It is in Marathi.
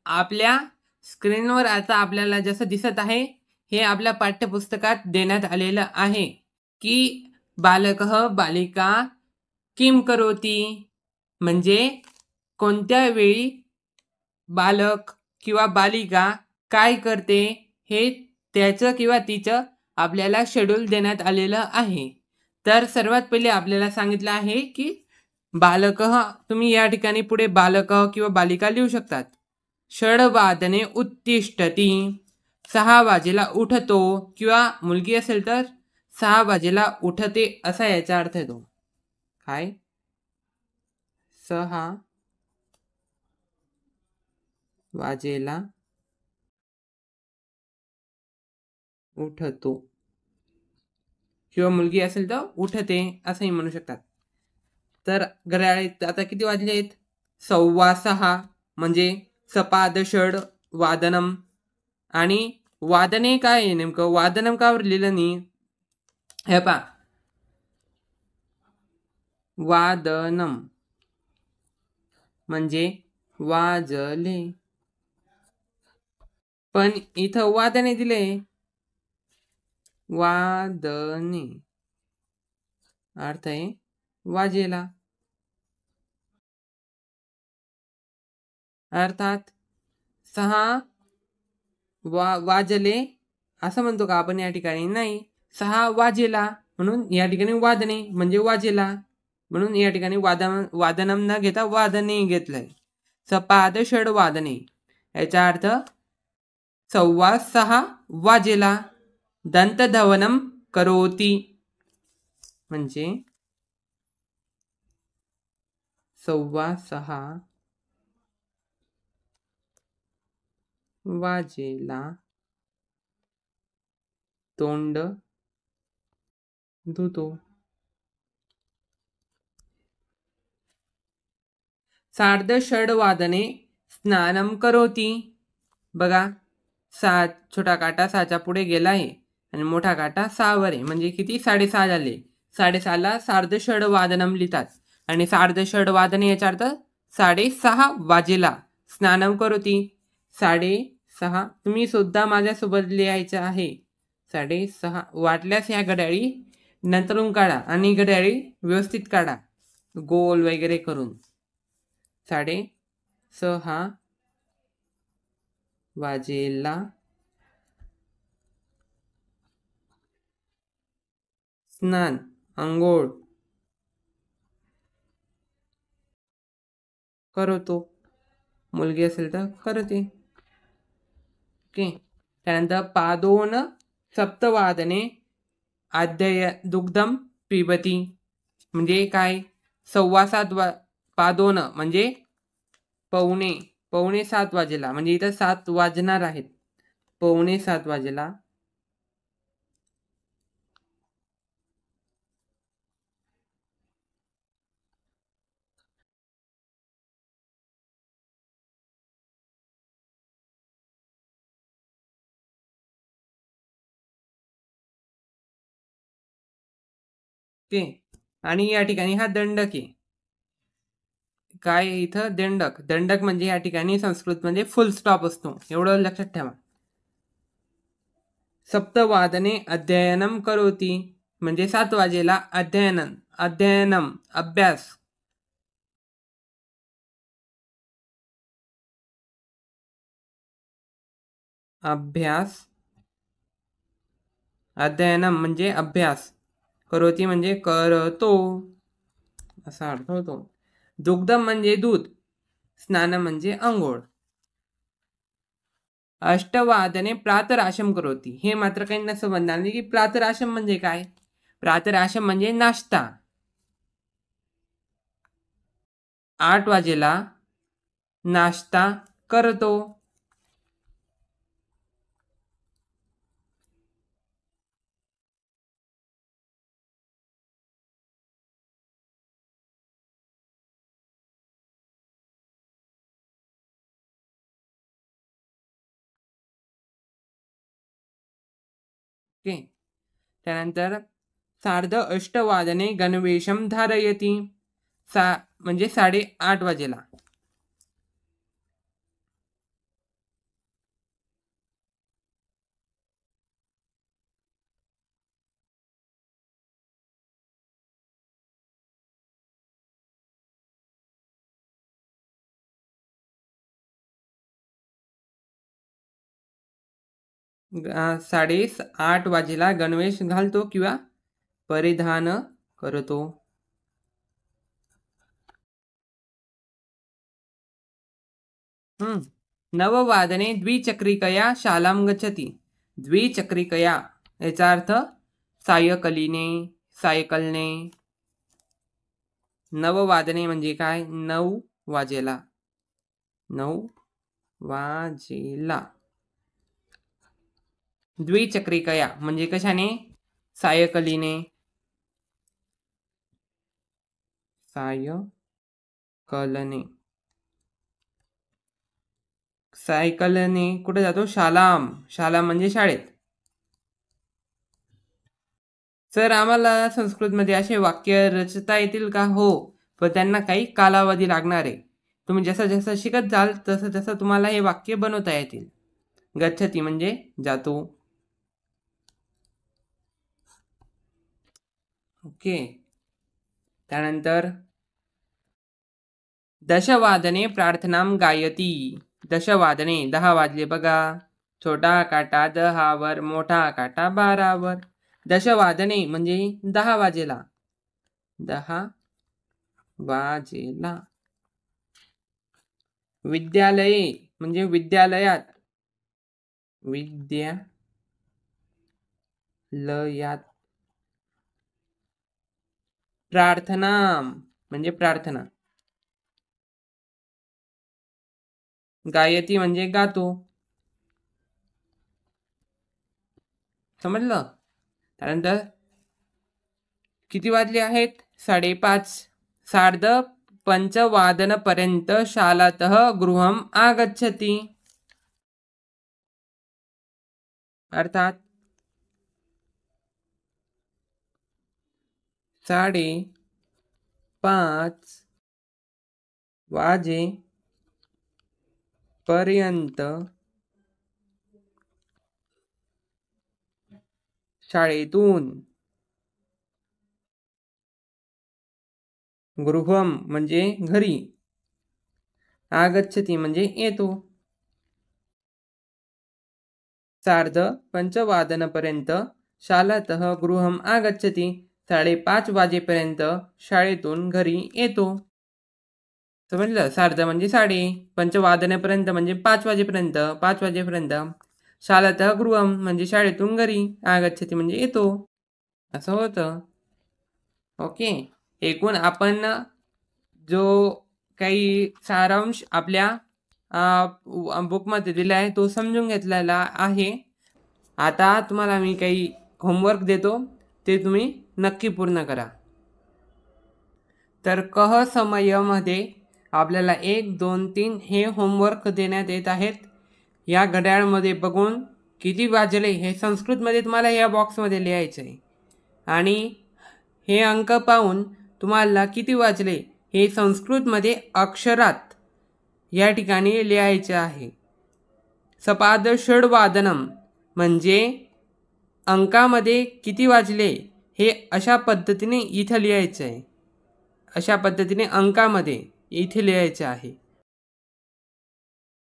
आपल्या स्क्रीनवर आता आपल्याला जसं दिसत आहे हे आपल्या पाठ्यपुस्तकात देण्यात आलेलं आहे की बालकः बालिका किम करोती, म्हणजे कोणत्या वेळी बालक किंवा बालिका काय करते हे त्याचं किंवा तिचं आपल्याला शेड्यूल देण्यात आलेलं आहे. तर सर्वात पहिले आपल्याला सांगितलं आहे की बालकः, तुम्ही या ठिकाणी पुढे बालकः किंवा बालिका लिहू शकतात. षड्वादने उत्तिष्ठती, 6 वाजेला उठतो, किंवा मुलगी असेल तर 6 वाजेला उठते असा याचा अर्थ येतो. काय? 6 वाजेला उठतो, किंवा मुलगी असेल तर उठते असंही म्हणू शकतात. तर घड्याळीत आता किती वाजले आहेत? 6:15, म्हणजे सपाद षड वादनम. आणि वादने काय आहे नेमकं? वादनम का लिहिलं नाही? हे पा, वादनम म्हणजे वाजले, पण इथं वादने दिले. वादने अर्थ आहे वाजेला, अर्थात 6 वाजले असं म्हणतो का आपण या ठिकाणी? नाही, 6 वाजेला, म्हणून या ठिकाणी वादने म्हणजे वाजेला, म्हणून या ठिकाणी वादनम न घेता वादने घेतलंय. सपाद षड वादने याचा अर्थ 6:15 वाजेला. दंतधवनम करोती म्हणजे 6:15 वाजेला तोंड धुतो. 6:30 वादने स्नानम करोती. बघा, 7 छोटा काटा 6च्या पुढे गेला आहे आणि मोठा काटा 6 वर आहे, म्हणजे किती? 6:30 झाले. 6:30ला 6:30 वादनम लिहितात, आणि 6:30 वादने याचा अर्थ 6:30 वाजेला स्नानम करोती. 6:30 तुम्ही सुद्धा माझ्यासोबत लिहायचं आहे. 6:30 वाटल्यास ह्या घड्याळी नंतरून काढा आणि घड्याळी व्यवस्थित काढा गोल वगैरे करून. 6:30 वाजेला स्नान अंघोळ करतो, मुलगी असेल तर करते. ओके. त्यानंतर पादोन सप्तवादने आद्य दुग्धम पिबती, म्हणजे काय? 7:15 पादोन म्हणजे पावणे 7 वाजेला, म्हणजे इथं 7 वाजणार आहेत. पावणे 7 वाजेला ओके. आणि या ठिकाणी हा दंडक आहे. काय इथं? दंडक. दंडक म्हणजे या ठिकाणी संस्कृत मध्ये फुल स्टॉप असतो, एवढं लक्षात ठेवा. सप्तवादने अध्ययनम करोती म्हणजे 7 वाजेला अध्ययनम अभ्यास. अध्ययनम म्हणजे अभ्यास, करोती म्हणजे करतो असा अर्थ होतो. दुग्धम म्हणजे दूध, स्नान म्हणजे अंघोळ. अष्टवादने प्रातराशम करोती, हे मात्र काही नसं म्हणणार नाही की प्रातराशम म्हणजे काय. प्रातराशम म्हणजे नाश्ता. 8 वाजेला नाश्ता करतो. ओके. त्यानंतर 8:30 वादने गणवेशम धारयती, म्हणजे 8:30 वाजेला. 8:30 वाजेला गणवेश घालतो किंवा परिधान करतो. नववादने द्विचक्रिकया शालां गच्छति. द्विचक्रिकया याचा अर्थ सायकलीने, सायकलने. नववादने म्हणजे काय? 9 वाजेला. 9 वाजेला. द्विचक्रिकया म्हणजे कशाने? सायकलीने. सायकलने. सायकलने कुठे जातो? शालाम. शालाम म्हणजे शाळेत. सर आम्हाला संस्कृतमध्ये असे वाक्य रचता येतील का? हो, पण त्यांना काही कालावधी लागणार आहे. तुम्ही जसं जसं शिकत जाल तसं तसं तुम्हाला हे वाक्य बनवता येतील. गच्छति म्हणजे जातो. ओके. त्यानंतर दशवादने प्रार्थनां गायती. दशवादने 10 वाजले बघा. छोटा काटा 10वर, मोठा काटा 12वर. दशवादने म्हणजे 10 वाजेला. 10 वाजेला. विद्यालये म्हणजे विद्यालयात. विद्यालयात. प्रार्थना म्हणजे प्रार्थना. गायती म्हणजे गातो. समजलं? त्यानंतर किती वाजले आहेत? 5:30. सार्धपंचवादनपर्यंत शालातः गृहम् आगच्छति. अर्थात 5:30 वाजेपर्यंत शाळेतून. गृहम म्हणजे घरी. आगच्छति म्हणजे येतो. सार्धपंचवादनपर्यंत शालातः गृहम् आगच्छति. 5:30 वाजेपर्यंत शाळेतून घरी येतो. समजलं? सार्ध म्हणजे 5:30. पंचवादनेपर्यंत म्हणजे 5 वाजेपर्यंत. 5 वाजेपर्यंत. शालातः गृहम् म्हणजे शाळेतून घरी. आगच्छति म्हणजे येतो. असं होतं. ओके. एकूण आपण जो काही सारांश आपल्या बुकमध्ये दिला आहे तो समजून घेतलेला आहे. आता तुम्हाला मी काही होमवर्क देतो, ते तुम्ही नक्की पूर्ण करा. तर कह समयमध्ये आपल्याला 1, 2, 3 हे होमवर्क देण्यात येत आहेत. या घड्याळमध्ये बघून किती वाजले हे संस्कृतमध्ये तुम्हाला या बॉक्समध्ये लिहायचं आहे. आणि हे अंक पाहून तुम्हाला किती वाजले हे संस्कृतमध्ये अक्षरात या ठिकाणी लिहायचे आहे. सपाद षड्वादनम म्हणजे अंकामध्ये किती वाजले हे अशा पद्धतीने इथं लिहायचं आहे. अशा पद्धतीने अंकामध्ये इथे लिहायचे आहे.